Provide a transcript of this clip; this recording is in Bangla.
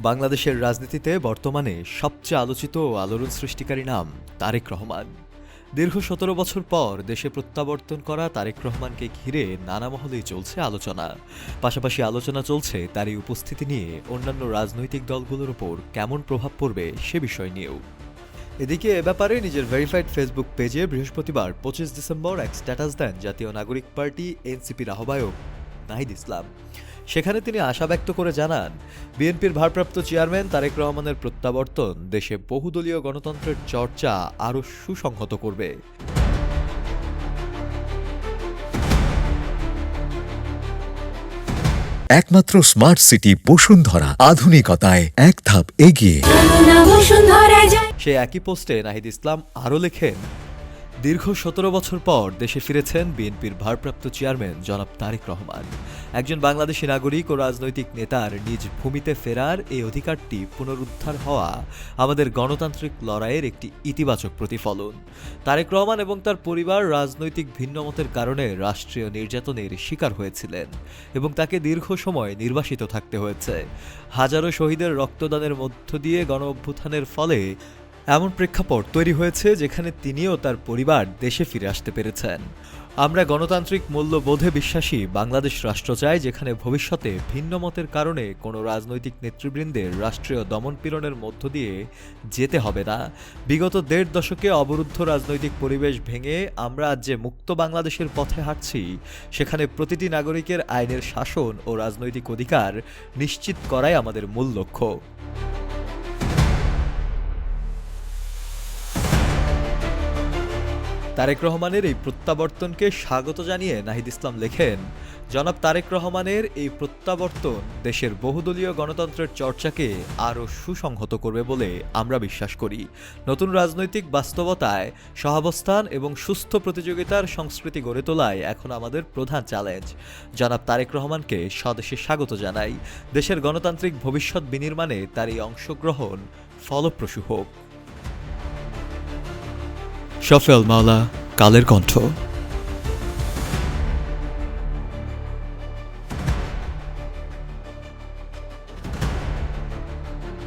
বাংলাদেশের রাজনীতিতে বর্তমানে সবচেয়ে আলোচিত ও আলোড়ন সৃষ্টিকারী নাম তারেক রহমান। দীর্ঘ ১৭ বছর পর দেশে প্রত্যাবর্তন করা তারেক রহমানকে ঘিরে নানা মহলেই চলছে আলোচনা। পাশাপাশি আলোচনা চলছে তারই উপস্থিতি নিয়ে অন্যান্য রাজনৈতিক দলগুলোর ওপর কেমন প্রভাব পড়বে সে বিষয় নিয়েও। এদিকে এ ব্যাপারে নিজের ভেরিফাইড ফেসবুক পেজে বৃহস্পতিবার ২৫ ডিসেম্বর এক স্ট্যাটাস দেন জাতীয় নাগরিক পার্টি এনসিপির আহ্বায়ক নাহিদ ইসলাম। সেখানে তিনি আশা ব্যক্ত করে জানান, বিএনপির ভারপ্রাপ্ত চেয়ারম্যান তারেক রহমানের প্রত্যাবর্তন দেশে বহুদলীয় গণতন্ত্রের চর্চা আরও সুসংহত করবে। একমাত্র স্মার্ট সিটি বসুন্ধরা, আধুনিকতায় এক ধাপ এগিয়ে। সে একই পোস্টে নাহিদ ইসলাম আরও লেখেন, দীর্ঘ ১৭ বছর পর দেশে ফিরেছেন বিএনপির ভারপ্রাপ্ত চেয়ারম্যান জনাব তারেক রহমান। একজন বাংলাদেশি নাগরিক ও রাজনৈতিক নেতার নিজ ভূমিতে ফেরার এই অধিকারটি পুনরুদ্ধার হওয়া আমাদের গণতান্ত্রিক লড়াইয়ের একটি ইতিবাচক প্রতিফলন। তারেক রহমান এবং তার পরিবার রাজনৈতিক ভিন্নমতের কারণে রাষ্ট্রীয় নির্যাতনের শিকার হয়েছিলেন এবং তাকে দীর্ঘ সময় নির্বাসিত থাকতে হয়েছে। হাজারো শহীদের রক্তদানের মধ্য দিয়ে গণ অভ্যুত্থানের ফলে এমন প্রেক্ষাপট তৈরি হয়েছে যেখানে তিনিও তার পরিবার দেশে ফিরে আসতে পেরেছেন। আমরা গণতান্ত্রিক মূল্যবোধে বিশ্বাসী বাংলাদেশ রাষ্ট্র চাই, যেখানে ভবিষ্যতে ভিন্ন মতের কারণে কোনো রাজনৈতিক নেতৃবৃন্দের রাষ্ট্রীয় দমনপীড়নের মধ্য দিয়ে যেতে হবে না। বিগত ১.৫ দশকে অবরুদ্ধ রাজনৈতিক পরিবেশ ভেঙে আমরা আজ যে মুক্ত বাংলাদেশের পথে হাঁটছি, সেখানে প্রতিটি নাগরিকের আইনের শাসন ও রাজনৈতিক অধিকার নিশ্চিত করাই আমাদের মূল লক্ষ্য। তারেক রহমানের এই প্রত্যাবর্তনকে স্বাগত জানিয়ে নাহিদ ইসলাম লেখেন, জনাব তারেক রহমানের এই প্রত্যাবর্তন দেশের বহুদলীয় গণতন্ত্রের চর্চাকে আরও সুসংহত করবে বলে আমরা বিশ্বাস করি। নতুন রাজনৈতিক বাস্তবতায় সহাবস্থান এবং সুস্থ প্রতিযোগিতার সংস্কৃতি গড়ে তোলায় এখন আমাদের প্রধান চ্যালেঞ্জ। জনাব তারেক রহমানকে স্বদেশে স্বাগত জানাই। দেশের গণতান্ত্রিক ভবিষ্যৎ বিনির্মাণে তার এই অংশগ্রহণ ফলপ্রসূ হোক। শফেল মাওলা, কালের কণ্ঠ।